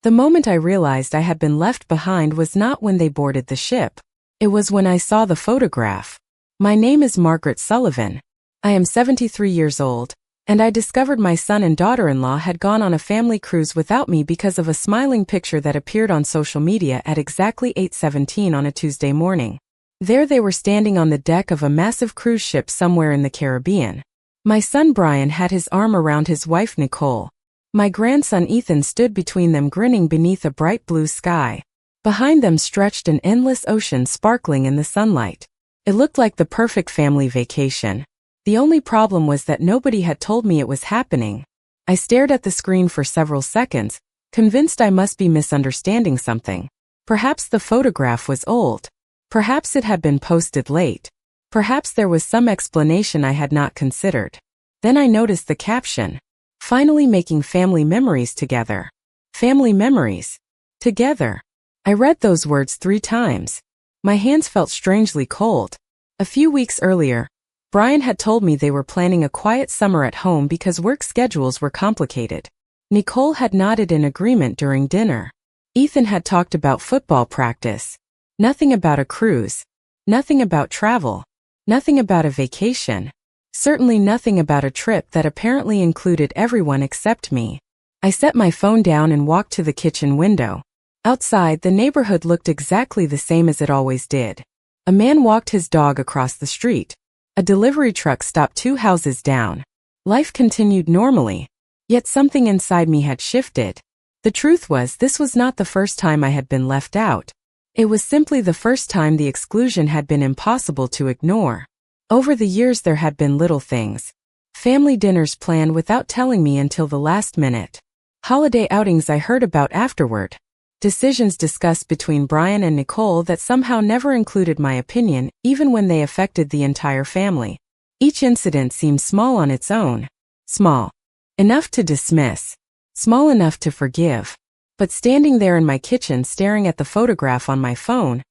The moment I realized I had been left behind was not when they boarded the ship. It was when I saw the photograph. My name is Margaret Sullivan. I am 73 years old, and I discovered my son and daughter-in-law had gone on a family cruise without me because of a smiling picture that appeared on social media at exactly 8:17 on a Tuesday morning. There they were standing on the deck of a massive cruise ship somewhere in the Caribbean. My son Brian had his arm around his wife Nicole. My grandson Ethan stood between them grinning beneath a bright blue sky. Behind them stretched an endless ocean sparkling in the sunlight. It looked like the perfect family vacation. The only problem was that nobody had told me it was happening. I stared at the screen for several seconds, convinced I must be misunderstanding something. Perhaps the photograph was old. Perhaps it had been posted late. Perhaps there was some explanation I had not considered. Then I noticed the caption. Finally making family memories together. Family memories. Together. I read those words 3 times. My hands felt strangely cold. A few weeks earlier, Brian had told me they were planning a quiet summer at home because work schedules were complicated. Nicole had nodded in agreement during dinner. Ethan had talked about football practice. Nothing about a cruise. Nothing about travel. Nothing about a vacation. Certainly nothing about a trip that apparently included everyone except me. I set my phone down and walked to the kitchen window. Outside, the neighborhood looked exactly the same as it always did. A man walked his dog across the street. A delivery truck stopped 2 houses down. Life continued normally, yet something inside me had shifted. The truth was, this was not the first time I had been left out. It was simply the first time the exclusion had been impossible to ignore. Over the years there had been little things. Family dinners planned without telling me until the last minute. Holiday outings I heard about afterward. Decisions discussed between Brian and Nicole that somehow never included my opinion, even when they affected the entire family. Each incident seemed small on its own. Small enough to dismiss. Small enough to forgive. But standing there in my kitchen staring at the photograph on my phone,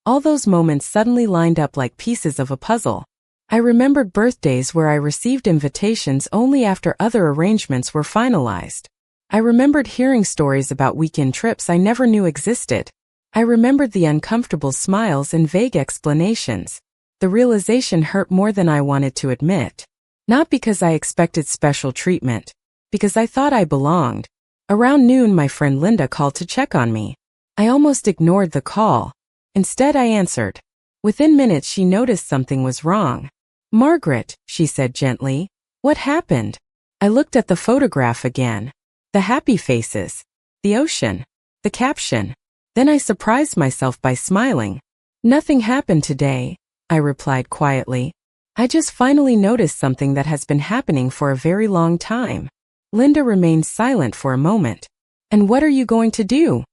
all those moments suddenly lined up like pieces of a puzzle. I remembered birthdays where I received invitations only after other arrangements were finalized. I remembered hearing stories about weekend trips I never knew existed. I remembered the uncomfortable smiles and vague explanations. The realization hurt more than I wanted to admit. Not because I expected special treatment. Because I thought I belonged. Around noon my friend Linda called to check on me. I almost ignored the call. Instead I answered. Within minutes she noticed something was wrong. "Margaret," she said gently, "what happened?" I looked at the photograph again. The happy faces. The ocean. The caption. Then I surprised myself by smiling. "Nothing happened today," I replied quietly. "I just finally noticed something that has been happening for a very long time." Linda remained silent for a moment. "And what are you going to do?"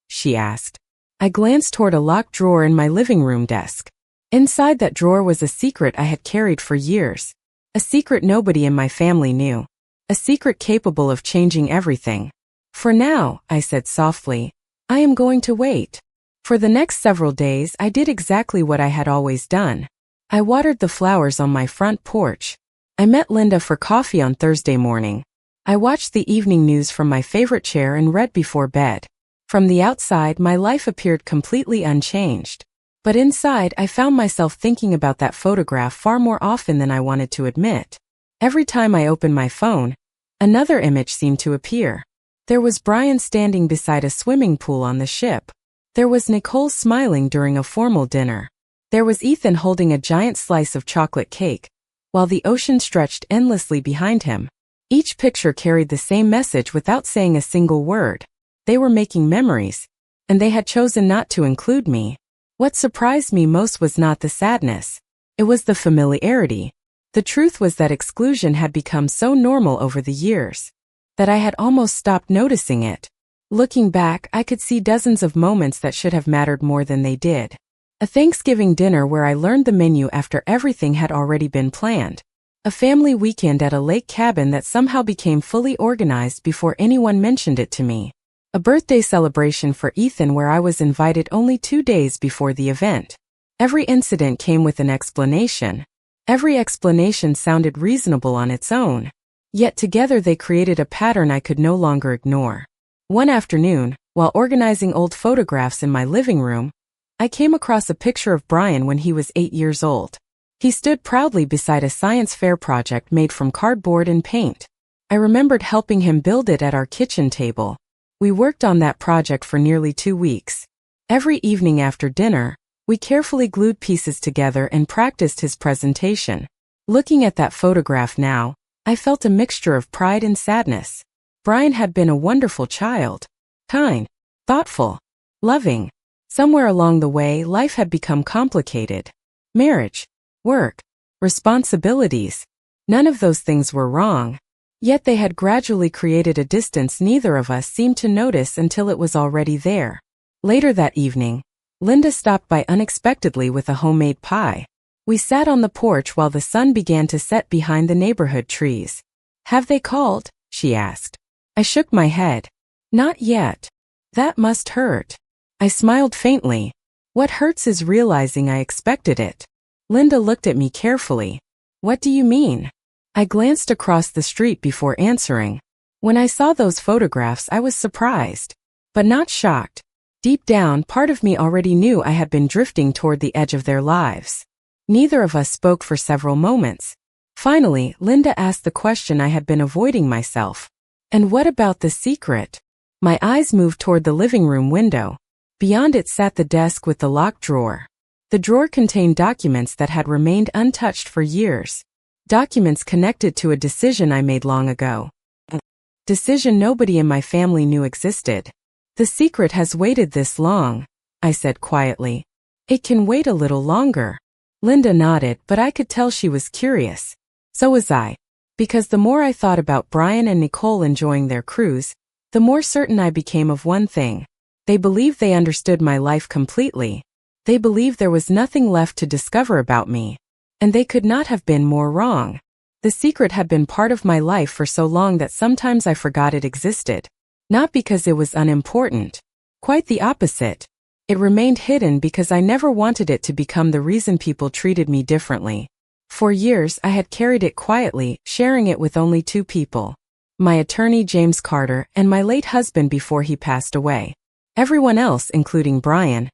she asked. I glanced toward a locked drawer in my living room desk. Inside that drawer was a secret I had carried for years. A secret nobody in my family knew. A secret capable of changing everything. "For now," I said softly, "I am going to wait." For the next several days I did exactly what I had always done. I watered the flowers on my front porch. I met Linda for coffee on Thursday morning. I watched the evening news from my favorite chair and read before bed. From the outside, my life appeared completely unchanged. But inside, I found myself thinking about that photograph far more often than I wanted to admit. Every time I opened my phone, another image seemed to appear. There was Brian standing beside a swimming pool on the ship. There was Nicole smiling during a formal dinner. There was Ethan holding a giant slice of chocolate cake, while the ocean stretched endlessly behind him. Each picture carried the same message without saying a single word. They were making memories, and they had chosen not to include me. What surprised me most was not the sadness. It was the familiarity. The truth was that exclusion had become so normal over the years that I had almost stopped noticing it. Looking back, I could see dozens of moments that should have mattered more than they did. A Thanksgiving dinner where I learned the menu after everything had already been planned. A family weekend at a lake cabin that somehow became fully organized before anyone mentioned it to me. A birthday celebration for Ethan where I was invited only 2 days before the event. Every incident came with an explanation. Every explanation sounded reasonable on its own. Yet together they created a pattern I could no longer ignore. One afternoon, While organizing old photographs in my living room, I came across a picture of Brian when he was 8 years old. He stood proudly beside a science fair project made from cardboard and paint. I remembered helping him build it at our kitchen table. We worked on that project for nearly 2 weeks. Every evening after dinner, we carefully glued pieces together and practiced his presentation. Looking at that photograph now, I felt a mixture of pride and sadness. Brian had been a wonderful child. Kind, thoughtful, loving. Somewhere along the way, life had become complicated. Marriage, work, responsibilities. None of those things were wrong. Yet they had gradually created a distance neither of us seemed to notice until it was already there. Later that evening, Linda stopped by unexpectedly with a homemade pie. We sat on the porch while the sun began to set behind the neighborhood trees. "Have they called?" she asked. I shook my head. "Not yet. That must hurt." I smiled faintly. "What hurts is realizing I expected it." Linda looked at me carefully. "What do you mean?" I glanced across the street before answering. When I saw those photographs, I was surprised, but not shocked. Deep down, part of me already knew I had been drifting toward the edge of their lives. Neither of us spoke for several moments. Finally, Linda asked the question I had been avoiding myself. "And what about the secret?" My eyes moved toward the living room window. Beyond it sat the desk with the locked drawer. The drawer contained documents that had remained untouched for years. Documents connected to a decision I made long ago. A decision nobody in my family knew existed. "The secret has waited this long," I said quietly. "It can wait a little longer." Linda nodded, but I could tell she was curious. So was I. Because the more I thought about Brian and Nicole enjoying their cruise, the more certain I became of one thing. They believed they understood my life completely. They believed there was nothing left to discover about me. And they could not have been more wrong. The secret had been part of my life for so long that sometimes I forgot it existed. Not because it was unimportant. Quite the opposite. It remained hidden because I never wanted it to become the reason people treated me differently. For years I had carried it quietly, sharing it with only 2 people. My attorney James Carter and my late husband before he passed away. Everyone else, including Brian,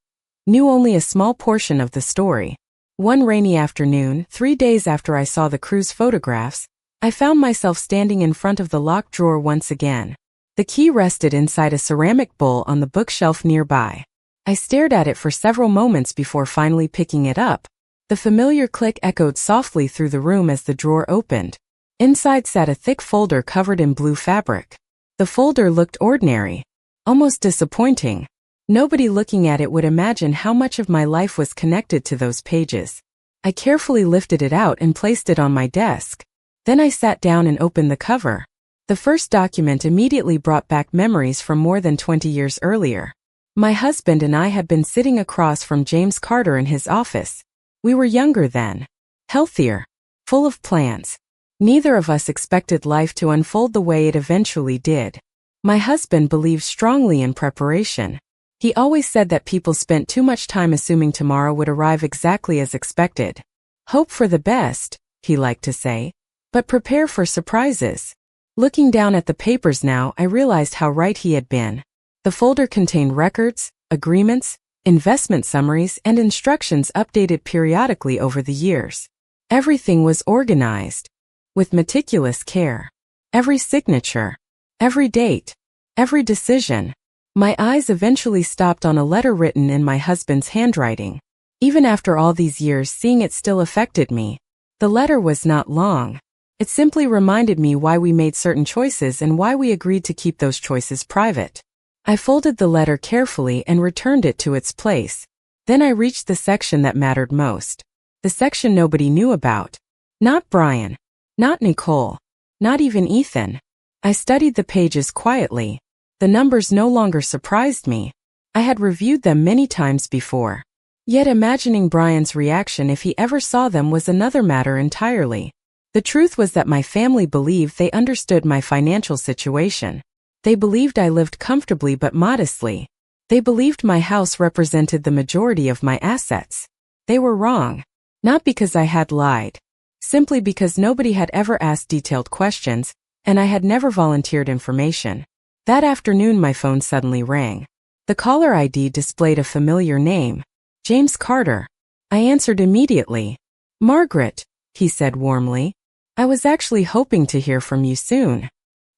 knew only a small portion of the story. One rainy afternoon, 3 days after I saw the cruise photographs, I found myself standing in front of the locked drawer once again. The key rested inside a ceramic bowl on the bookshelf nearby. I stared at it for several moments before finally picking it up. The familiar click echoed softly through the room as the drawer opened. Inside sat a thick folder covered in blue fabric. The folder looked ordinary, almost disappointing. Nobody looking at it would imagine how much of my life was connected to those pages. I carefully lifted it out and placed it on my desk. Then I sat down and opened the cover. The first document immediately brought back memories from more than 20 years earlier. My husband and I had been sitting across from James Carter in his office. We were younger then, healthier, full of plans. Neither of us expected life to unfold the way it eventually did. My husband believed strongly in preparation. He always said that people spent too much time assuming tomorrow would arrive exactly as expected. "Hope for the best," he liked to say, "but prepare for surprises." Looking down at the papers now, I realized how right he had been. The folder contained records, agreements, investment summaries, and instructions updated periodically over the years. Everything was organized with meticulous care. Every signature, every date, every decision. My eyes eventually stopped on a letter written in my husband's handwriting. Even after all these years, seeing it still affected me. The letter was not long. It simply reminded me why we made certain choices and why we agreed to keep those choices private. I folded the letter carefully and returned it to its place. Then I reached the section that mattered most. The section nobody knew about. Not Brian. Not Nicole. Not even Ethan. I studied the pages quietly. The numbers no longer surprised me. I had reviewed them many times before. Yet imagining Brian's reaction if he ever saw them was another matter entirely. The truth was that my family believed they understood my financial situation. They believed I lived comfortably but modestly. They believed my house represented the majority of my assets. They were wrong. Not because I had lied. Simply because nobody had ever asked detailed questions, and I had never volunteered information. That afternoon my phone suddenly rang. The caller ID displayed a familiar name, James Carter. I answered immediately. "Margaret," he said warmly. "I was actually hoping to hear from you soon."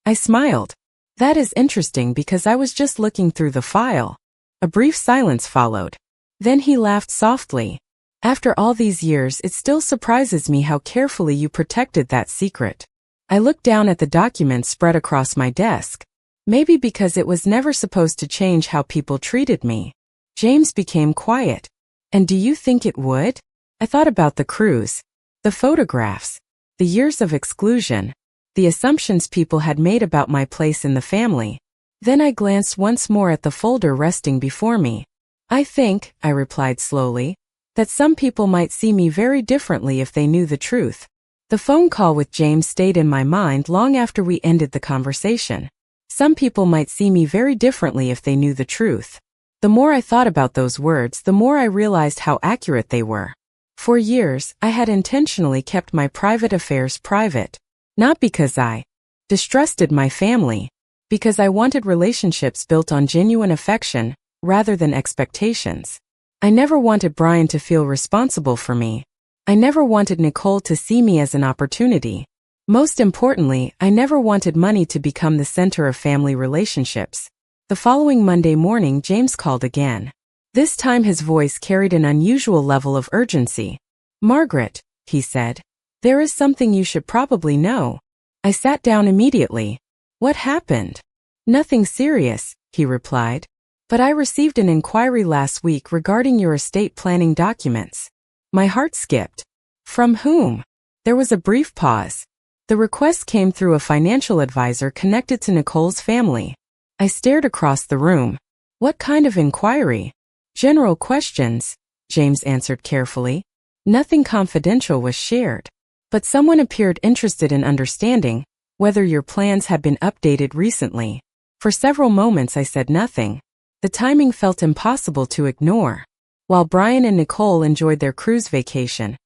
I smiled. "That is interesting because I was just looking through the file." A brief silence followed. Then he laughed softly. "After all these years, it still surprises me how carefully you protected that secret." I looked down at the document spread across my desk. Maybe because it was never supposed to change how people treated me. James became quiet. "And do you think it would?" I thought about the cruise, the photographs, the years of exclusion, the assumptions people had made about my place in the family. Then I glanced once more at the folder resting before me. "I think," I replied slowly, "that some people might see me very differently if they knew the truth." The phone call with James stayed in my mind long after we ended the conversation. Some people might see me very differently if they knew the truth. The more I thought about those words, the more I realized how accurate they were. For years, I had intentionally kept my private affairs private. Not because I distrusted my family, because I wanted relationships built on genuine affection, rather than expectations. I never wanted Brian to feel responsible for me. I never wanted Nicole to see me as an opportunity. Most importantly, I never wanted money to become the center of family relationships. The following Monday morning, James called again. This time his voice carried an unusual level of urgency. "Margaret," he said, "there is something you should probably know." I sat down immediately. "What happened?" "Nothing serious," he replied. "But I received an inquiry last week regarding your estate planning documents." My heart skipped. "From whom?" There was a brief pause. The request came through a financial advisor connected to Nicole's family. I stared across the room. "What kind of inquiry?" "General questions," James answered carefully. "Nothing confidential was shared. But someone appeared interested in understanding whether your plans had been updated recently." For several moments I said nothing. The timing felt impossible to ignore. While Brian and Nicole enjoyed their cruise vacation,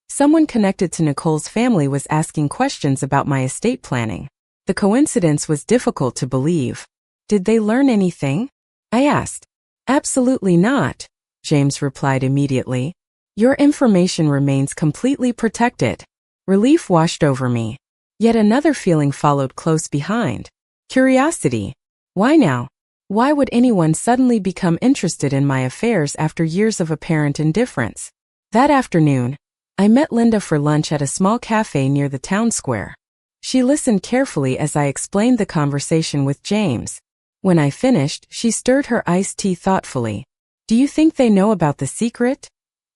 someone connected to Nicole's family was asking questions about my estate planning. The coincidence was difficult to believe. "Did they learn anything?" I asked. "Absolutely not," James replied immediately. "Your information remains completely protected." Relief washed over me. Yet another feeling followed close behind. Curiosity. Why now? Why would anyone suddenly become interested in my affairs after years of apparent indifference? That afternoon, I met Linda for lunch at a small cafe near the town square. She listened carefully as I explained the conversation with James. When I finished, she stirred her iced tea thoughtfully. "Do you think they know about the secret?"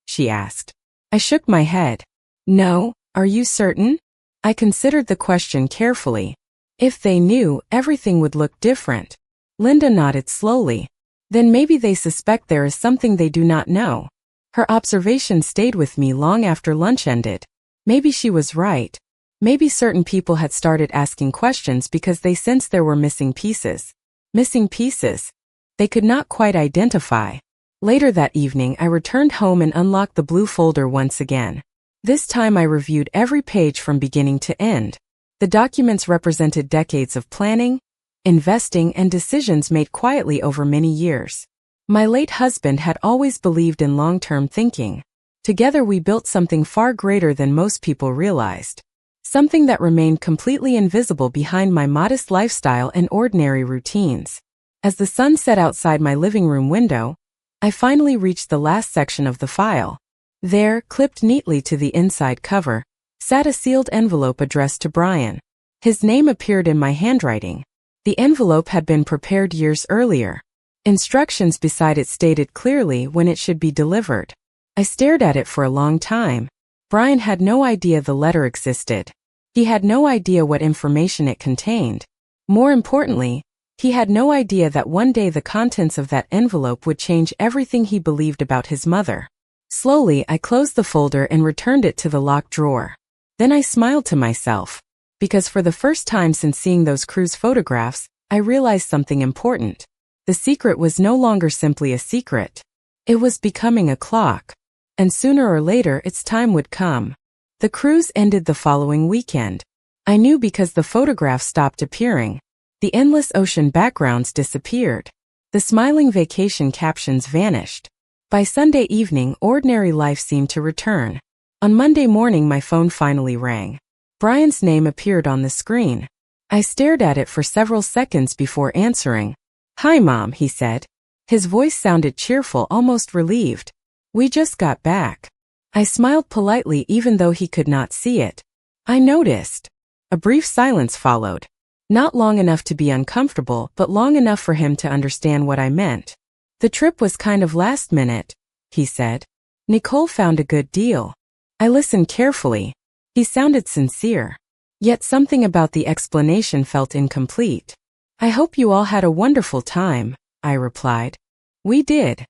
she asked. I shook my head. "No, are you certain?" I considered the question carefully. If they knew, everything would look different. Linda nodded slowly. "Then maybe they suspect there is something they do not know." Her observation stayed with me long after lunch ended. Maybe she was right. Maybe certain people had started asking questions because they sensed there were missing pieces. Missing pieces they could not quite identify. Later that evening, I returned home and unlocked the blue folder once again. This time I reviewed every page from beginning to end. The documents represented decades of planning, investing, and decisions made quietly over many years. My late husband had always believed in long-term thinking. Together we built something far greater than most people realized. Something that remained completely invisible behind my modest lifestyle and ordinary routines. As the sun set outside my living room window, I finally reached the last section of the file. There, clipped neatly to the inside cover, sat a sealed envelope addressed to Brian. His name appeared in my handwriting. The envelope had been prepared years earlier. Instructions beside it stated clearly when it should be delivered. I stared at it for a long time. Brian had no idea the letter existed. He had no idea what information it contained. More importantly, he had no idea that one day the contents of that envelope would change everything he believed about his mother. Slowly, I closed the folder and returned it to the locked drawer. Then I smiled to myself. Because for the first time since seeing those cruise photographs, I realized something important. The secret was no longer simply a secret. It was becoming a clock. And sooner or later its time would come. The cruise ended the following weekend. I knew because the photographs stopped appearing. The endless ocean backgrounds disappeared. The smiling vacation captions vanished. By Sunday evening, ordinary life seemed to return. On Monday morning, my phone finally rang. Brian's name appeared on the screen. I stared at it for several seconds before answering. "Hi, Mom," he said. His voice sounded cheerful, almost relieved. "We just got back." I smiled politely even though he could not see it. "I noticed." A brief silence followed. Not long enough to be uncomfortable, but long enough for him to understand what I meant. "The trip was kind of last minute," he said. "Nicole found a good deal." I listened carefully. He sounded sincere. Yet something about the explanation felt incomplete. "I hope you all had a wonderful time," I replied. "We did."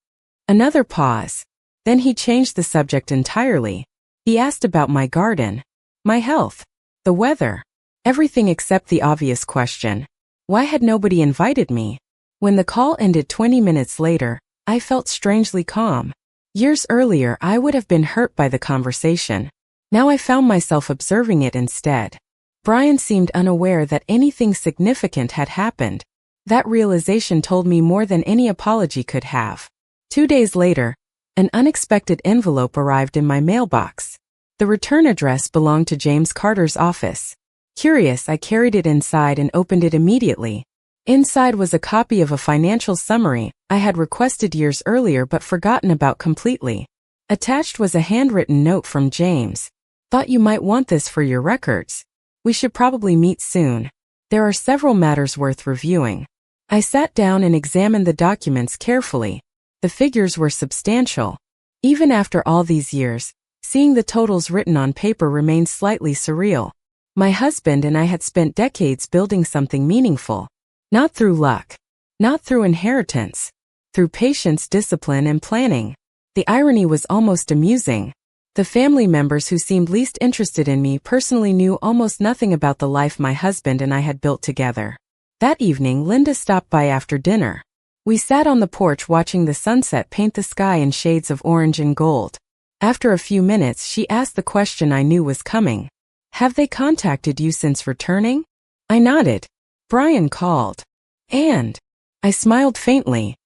Another pause. Then he changed the subject entirely. He asked about my garden, my health, the weather, everything except the obvious question. Why had nobody invited me? When the call ended 20 minutes later, I felt strangely calm. Years earlier, I would have been hurt by the conversation. Now I found myself observing it instead. Brian seemed unaware that anything significant had happened. That realization told me more than any apology could have. 2 days later, an unexpected envelope arrived in my mailbox. The return address belonged to James Carter's office. Curious, I carried it inside and opened it immediately. Inside was a copy of a financial summary I had requested years earlier but forgotten about completely. Attached was a handwritten note from James. "Thought you might want this for your records. We should probably meet soon. There are several matters worth reviewing." I sat down and examined the documents carefully. The figures were substantial. Even after all these years, seeing the totals written on paper remained slightly surreal. My husband and I had spent decades building something meaningful. Not through luck. Not through inheritance. Through patience, discipline, and planning. The irony was almost amusing. The family members who seemed least interested in me personally knew almost nothing about the life my husband and I had built together. That evening, Linda stopped by after dinner. We sat on the porch watching the sunset paint the sky in shades of orange and gold. After a few minutes, she asked the question I knew was coming. "Have they contacted you since returning?" I nodded. "Brian called." "And?" I smiled faintly.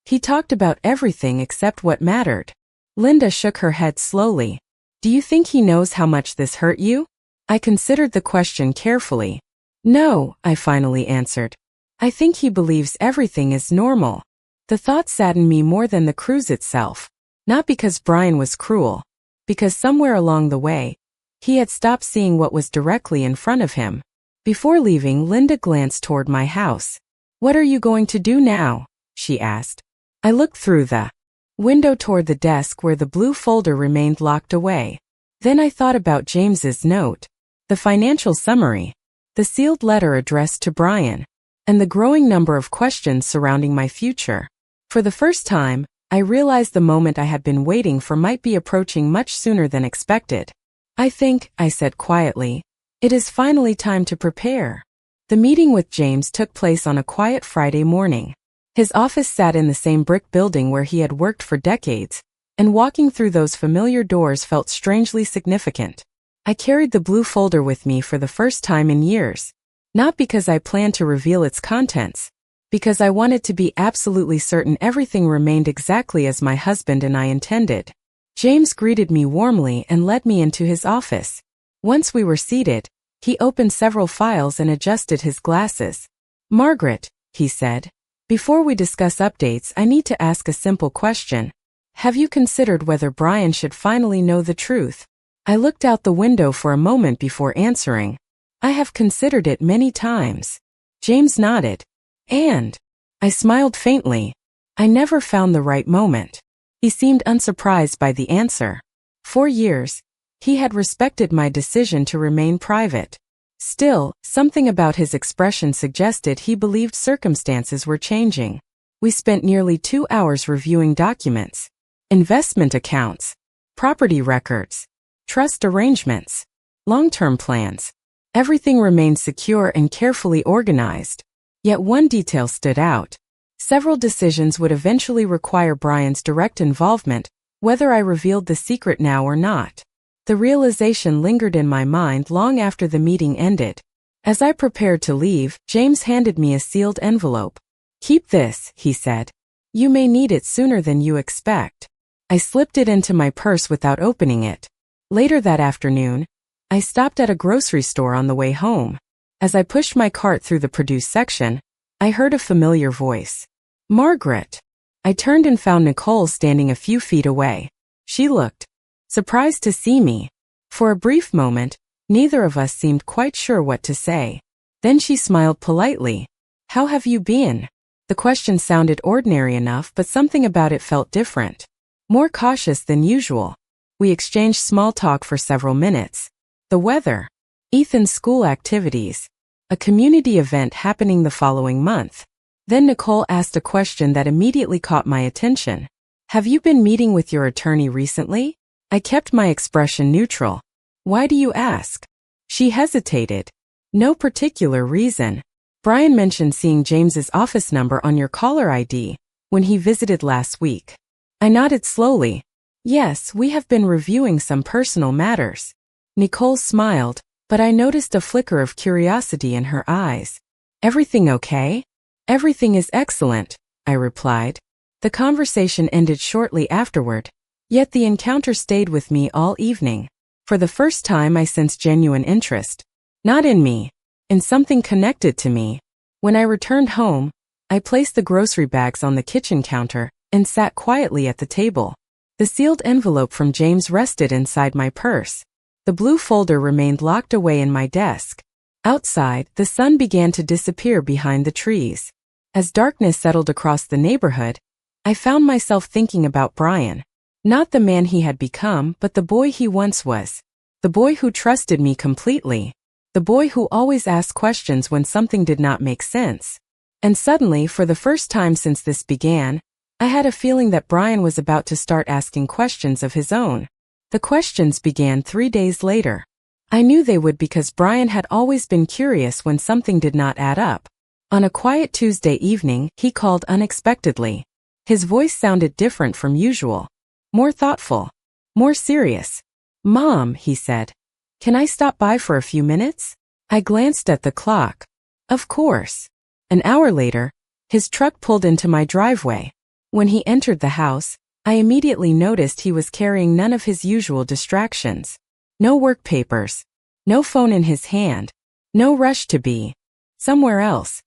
"He talked about everything except what mattered." Linda shook her head slowly. "Do you think he knows how much this hurt you?" I considered the question carefully. "No," I finally answered. "I think he believes everything is normal." The thought saddened me more than the cruise itself. Not because Brian was cruel. Because somewhere along the way, he had stopped seeing what was directly in front of him. Before leaving, Linda glanced toward my house. "What are you going to do now?" she asked. I looked through the window toward the desk where the blue folder remained locked away. Then I thought about James's note, the financial summary, the sealed letter addressed to Brian, and the growing number of questions surrounding my future. For the first time, I realized the moment I had been waiting for might be approaching much sooner than expected. "I think," I said quietly, "it is finally time to prepare." The meeting with James took place on a quiet Friday morning. His office sat in the same brick building where he had worked for decades, and walking through those familiar doors felt strangely significant. I carried the blue folder with me for the first time in years. Not because I planned to reveal its contents, because I wanted to be absolutely certain everything remained exactly as my husband and I intended. James greeted me warmly and led me into his office. Once we were seated, he opened several files and adjusted his glasses. "Margaret," he said, "before we discuss updates, I need to ask a simple question. Have you considered whether Brian should finally know the truth?" I looked out the window for a moment before answering. "I have considered it many times." James nodded. "And?" I smiled faintly. I never found the right moment. He seemed unsurprised by the answer. For years, he had respected my decision to remain private. Still, something about his expression suggested he believed circumstances were changing. We spent nearly 2 hours reviewing documents, investment accounts, property records, trust arrangements, long-term plans. Everything remained secure and carefully organized. Yet one detail stood out. Several decisions would eventually require Brian's direct involvement, whether I revealed the secret now or not. The realization lingered in my mind long after the meeting ended. As I prepared to leave, James handed me a sealed envelope. "Keep this," he said. "You may need it sooner than you expect." I slipped it into my purse without opening it. Later that afternoon, I stopped at a grocery store on the way home. As I pushed my cart through the produce section, I heard a familiar voice. "Margaret." I turned and found Nicole standing a few feet away. She looked surprised to see me. For a brief moment, neither of us seemed quite sure what to say. Then she smiled politely. "How have you been?" The question sounded ordinary enough, but something about it felt different. More cautious than usual. We exchanged small talk for several minutes. The weather, Ethan's school activities, a community event happening the following month. Then Nicole asked a question that immediately caught my attention. "Have you been meeting with your attorney recently?" I kept my expression neutral. "Why do you ask?" She hesitated. "No particular reason. Brian mentioned seeing James's office number on your caller ID when he visited last week." I nodded slowly. "Yes, we have been reviewing some personal matters." Nicole smiled, but I noticed a flicker of curiosity in her eyes. "Everything okay?" "Everything is excellent," I replied. The conversation ended shortly afterward, yet the encounter stayed with me all evening. For the first time I sensed genuine interest. Not in me, in something connected to me. When I returned home, I placed the grocery bags on the kitchen counter and sat quietly at the table. The sealed envelope from James rested inside my purse. The blue folder remained locked away in my desk. Outside, the sun began to disappear behind the trees. As darkness settled across the neighborhood, I found myself thinking about Brian. Not the man he had become, but the boy he once was. The boy who trusted me completely. The boy who always asked questions when something did not make sense. And suddenly, for the first time since this began, I had a feeling that Brian was about to start asking questions of his own. The questions began 3 days later. I knew they would because Brian had always been curious when something did not add up. On a quiet Tuesday evening, he called unexpectedly. His voice sounded different from usual. More thoughtful. More serious. "Mom," he said. "Can I stop by for a few minutes?" I glanced at the clock. Of course. An hour later, his truck pulled into my driveway. When he entered the house, I immediately noticed he was carrying none of his usual distractions. No work papers. No phone in his hand. No rush to be somewhere else.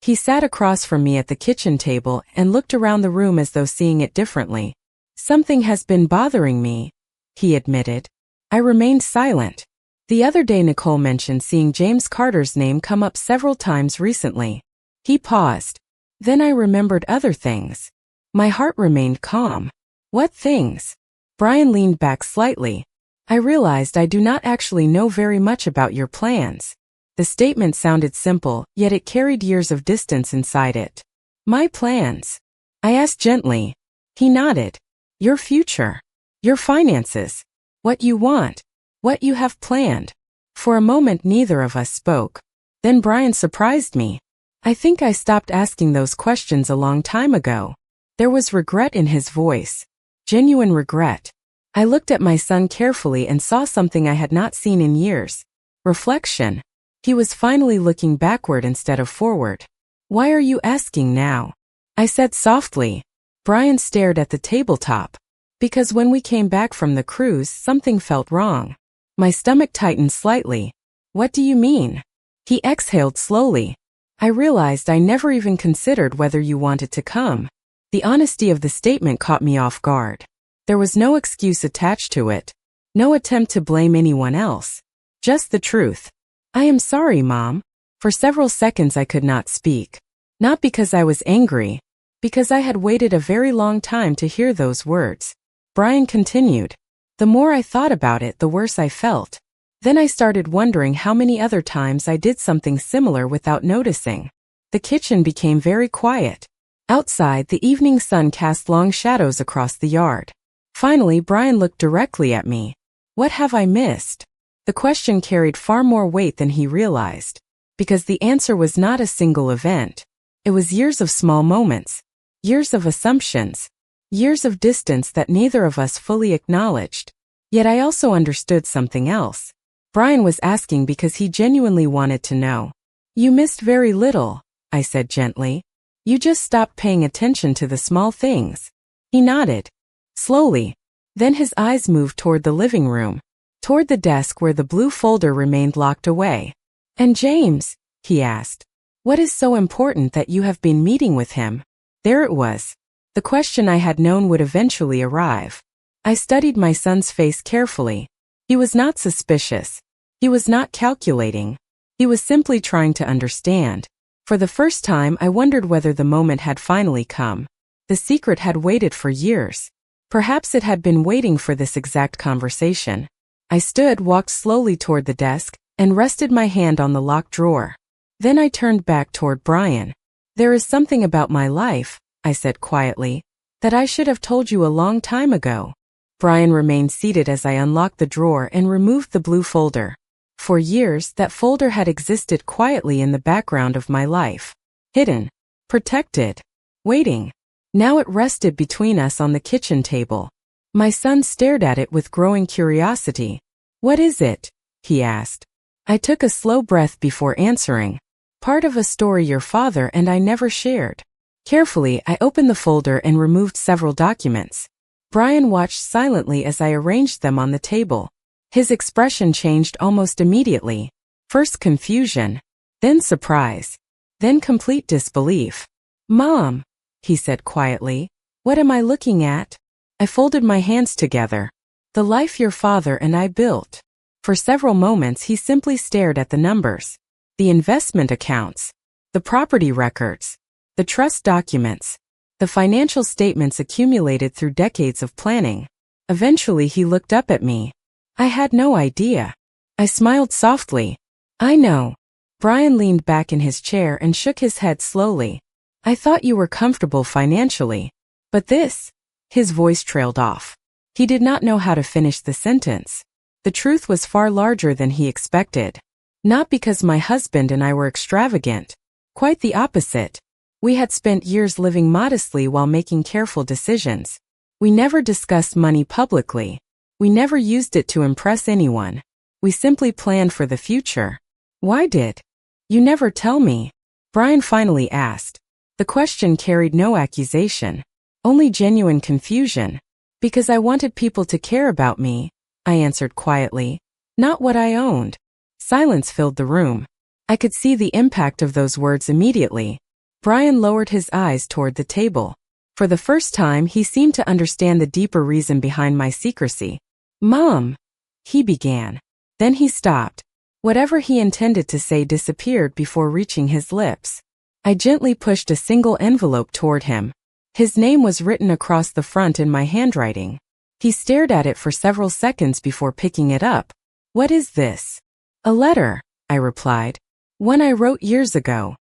He sat across from me at the kitchen table and looked around the room as though seeing it differently. "Something has been bothering me," he admitted. I remained silent. The other day Nicole mentioned seeing James Carter's name come up several times recently. He paused. Then I remembered other things. My heart remained calm. "What things?" Brian leaned back slightly. "I realized I do not actually know very much about your plans." The statement sounded simple, yet it carried years of distance inside it. "My plans?" I asked gently. He nodded. "Your future. Your finances. What you want. What you have planned." For a moment neither of us spoke. Then Brian surprised me. "I think I stopped asking those questions a long time ago." There was regret in his voice. Genuine regret. I looked at my son carefully and saw something I had not seen in years. Reflection. He was finally looking backward instead of forward. "Why are you asking now?" I said softly. Brian stared at the tabletop. "Because when we came back from the cruise, something felt wrong." My stomach tightened slightly. "What do you mean?" He exhaled slowly. "I realized I never even considered whether you wanted to come." The honesty of the statement caught me off guard. There was no excuse attached to it. No attempt to blame anyone else. Just the truth. "I am sorry, Mom." For several seconds I could not speak. Not because I was angry. Because I had waited a very long time to hear those words. Brian continued. "The more I thought about it, the worse I felt. Then I started wondering how many other times I did something similar without noticing." The kitchen became very quiet. Outside, the evening sun cast long shadows across the yard. Finally, Brian looked directly at me. "What have I missed?" The question carried far more weight than he realized. Because the answer was not a single event. It was years of small moments. Years of assumptions. Years of distance that neither of us fully acknowledged. Yet I also understood something else. Brian was asking because he genuinely wanted to know. You missed very little, I said gently. You just stopped paying attention to the small things. He nodded. Slowly. Then his eyes moved toward the living room, toward the desk where the blue folder remained locked away. And James, he asked, what is so important that you have been meeting with him? There it was. The question I had known would eventually arrive. I studied my son's face carefully. He was not suspicious. He was not calculating. He was simply trying to understand. For the first time, I wondered whether the moment had finally come. The secret had waited for years. Perhaps it had been waiting for this exact conversation. I stood, walked slowly toward the desk, and rested my hand on the locked drawer. Then I turned back toward Brian. There is something about my life, I said quietly, that I should have told you a long time ago. Brian remained seated as I unlocked the drawer and removed the blue folder. For years, that folder had existed quietly in the background of my life. Hidden. Protected. Waiting. Now it rested between us on the kitchen table. My son stared at it with growing curiosity. What is it? He asked. I took a slow breath before answering. Part of a story your father and I never shared. Carefully, I opened the folder and removed several documents. Brian watched silently as I arranged them on the table. His expression changed almost immediately. First confusion, then surprise, then complete disbelief. Mom, he said quietly, what am I looking at? I folded my hands together. The life your father and I built. For several moments he simply stared at the numbers. The investment accounts. The property records. The trust documents. The financial statements accumulated through decades of planning. Eventually he looked up at me. I had no idea. I smiled softly. I know. Brian leaned back in his chair and shook his head slowly. I thought you were comfortable financially. But this? His voice trailed off. He did not know how to finish the sentence. The truth was far larger than he expected. Not because my husband and I were extravagant. Quite the opposite. We had spent years living modestly while making careful decisions. We never discussed money publicly. We never used it to impress anyone. We simply planned for the future. Why did you never tell me? Brian finally asked. The question carried no accusation, only genuine confusion. Because I wanted people to care about me, I answered quietly, not what I owned. Silence filled the room. I could see the impact of those words immediately. Brian lowered his eyes toward the table. For the first time, he seemed to understand the deeper reason behind my secrecy. Mom, he began. Then he stopped. Whatever he intended to say disappeared before reaching his lips. I gently pushed a single envelope toward him. His name was written across the front in my handwriting. He stared at it for several seconds before picking it up. What is this? A letter, I replied. One I wrote years ago.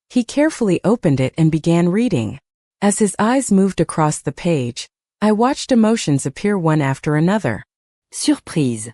He carefully opened it and began reading. As his eyes moved across the page, I watched emotions appear one after another. Surprise.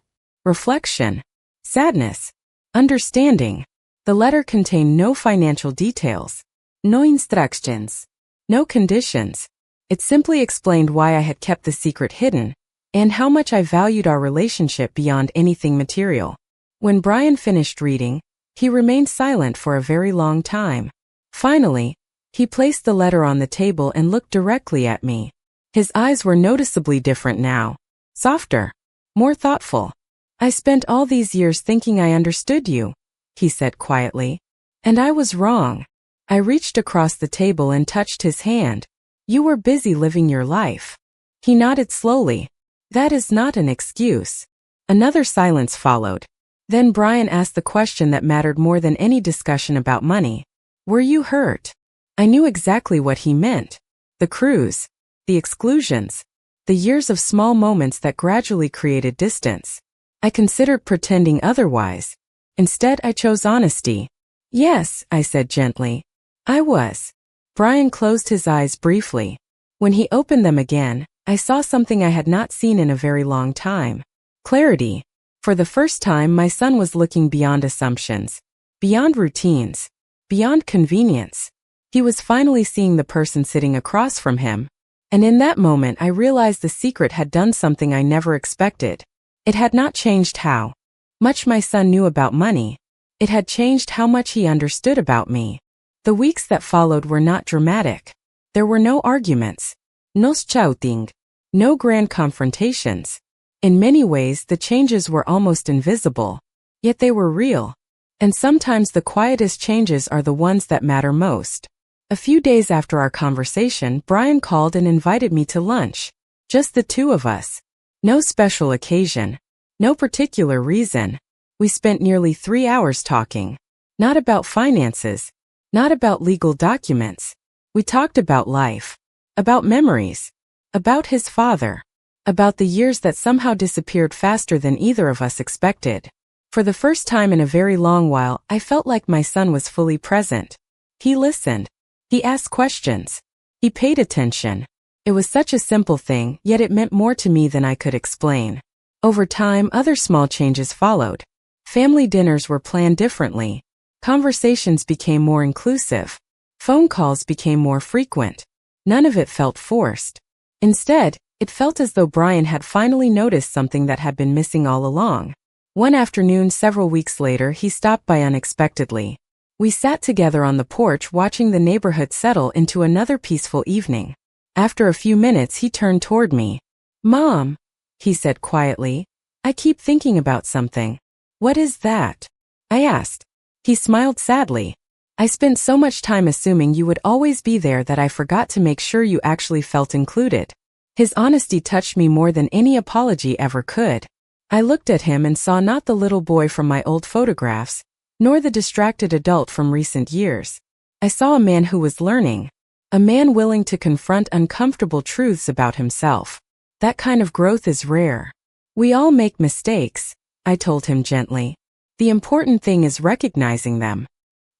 Reflection. Sadness. Understanding. The letter contained no financial details. No instructions. No conditions. It simply explained why I had kept the secret hidden, and how much I valued our relationship beyond anything material. When Brian finished reading, he remained silent for a very long time. Finally, he placed the letter on the table and looked directly at me. His eyes were noticeably different now. Softer. More thoughtful. I spent all these years thinking I understood you, he said quietly. And I was wrong. I reached across the table and touched his hand. You were busy living your life. He nodded slowly. That is not an excuse. Another silence followed. Then Brian asked the question that mattered more than any discussion about money. Were you hurt? I knew exactly what he meant. The cruise. The exclusions. The years of small moments that gradually created distance. I considered pretending otherwise. Instead, I chose honesty. Yes, I said gently. I was. Brian closed his eyes briefly. When he opened them again, I saw something I had not seen in a very long time. Clarity. For the first time, my son was looking beyond assumptions, beyond routines, beyond convenience. He was finally seeing the person sitting across from him. And in that moment, I realized the secret had done something I never expected. It had not changed how Much my son knew about money. It had changed how much he understood about me. The weeks that followed were not dramatic. There were no arguments, no shouting, no grand confrontations. In many ways, the changes were almost invisible. Yet they were real. And sometimes the quietest changes are the ones that matter most. A few days after our conversation, Brian called and invited me to lunch. Just the two of us. No special occasion. No particular reason. We spent nearly 3 hours talking. Not about finances. Not about legal documents. We talked about life. About memories. About his father. About the years that somehow disappeared faster than either of us expected. For the first time in a very long while, I felt like my son was fully present. He listened. He asked questions. He paid attention. It was such a simple thing, yet it meant more to me than I could explain. Over time, other small changes followed. Family dinners were planned differently. Conversations became more inclusive. Phone calls became more frequent. None of it felt forced. Instead, it felt as though Brian had finally noticed something that had been missing all along. One afternoon several weeks later, he stopped by unexpectedly. We sat together on the porch watching the neighborhood settle into another peaceful evening. After a few minutes, he turned toward me. "Mom," he said quietly, "I keep thinking about something." "What is that?" I asked. He smiled sadly. "I spent so much time assuming you would always be there that I forgot to make sure you actually felt included." His honesty touched me more than any apology ever could. I looked at him and saw not the little boy from my old photographs, nor the distracted adult from recent years. I saw a man who was learning. A man willing to confront uncomfortable truths about himself. That kind of growth is rare. "We all make mistakes," I told him gently. "The important thing is recognizing them."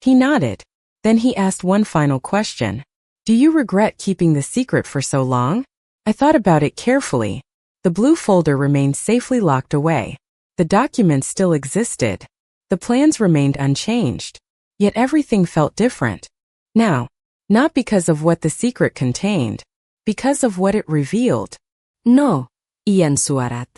He nodded. Then he asked one final question. "Do you regret keeping the secret for so long?" I thought about it carefully. The blue folder remained safely locked away. The documents still existed. The plans remained unchanged. Yet everything felt different. Now, not because of what the secret contained, because of what it revealed. "No," iyan suarat.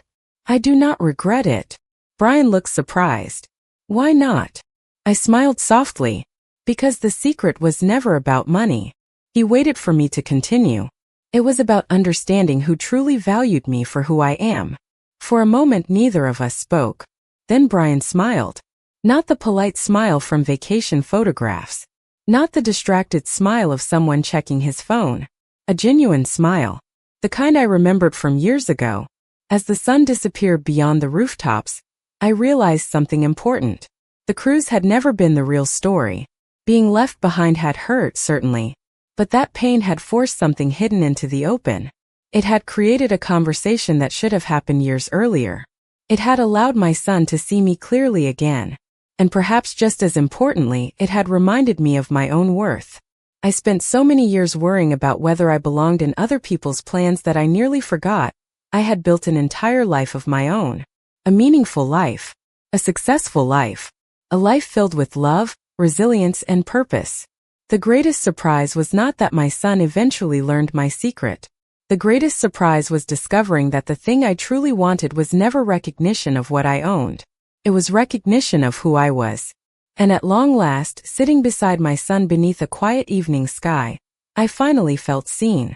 "I do not regret it." Brian looked surprised. "Why not?" I smiled softly. "Because the secret was never about money." He waited for me to continue. "It was about understanding who truly valued me for who I am." For a moment neither of us spoke. Then Brian smiled. Not the polite smile from vacation photographs. Not the distracted smile of someone checking his phone. A genuine smile. The kind I remembered from years ago. As the sun disappeared beyond the rooftops, I realized something important. The cruise had never been the real story. Being left behind had hurt, certainly. But that pain had forced something hidden into the open. It had created a conversation that should have happened years earlier. It had allowed my son to see me clearly again. And perhaps just as importantly, it had reminded me of my own worth. I spent so many years worrying about whether I belonged in other people's plans that I nearly forgot I had built an entire life of my own. A meaningful life. A successful life. A life filled with love, resilience, and purpose. The greatest surprise was not that my son eventually learned my secret. The greatest surprise was discovering that the thing I truly wanted was never recognition of what I owned. It was recognition of who I was. And at long last, sitting beside my son beneath a quiet evening sky, I finally felt seen.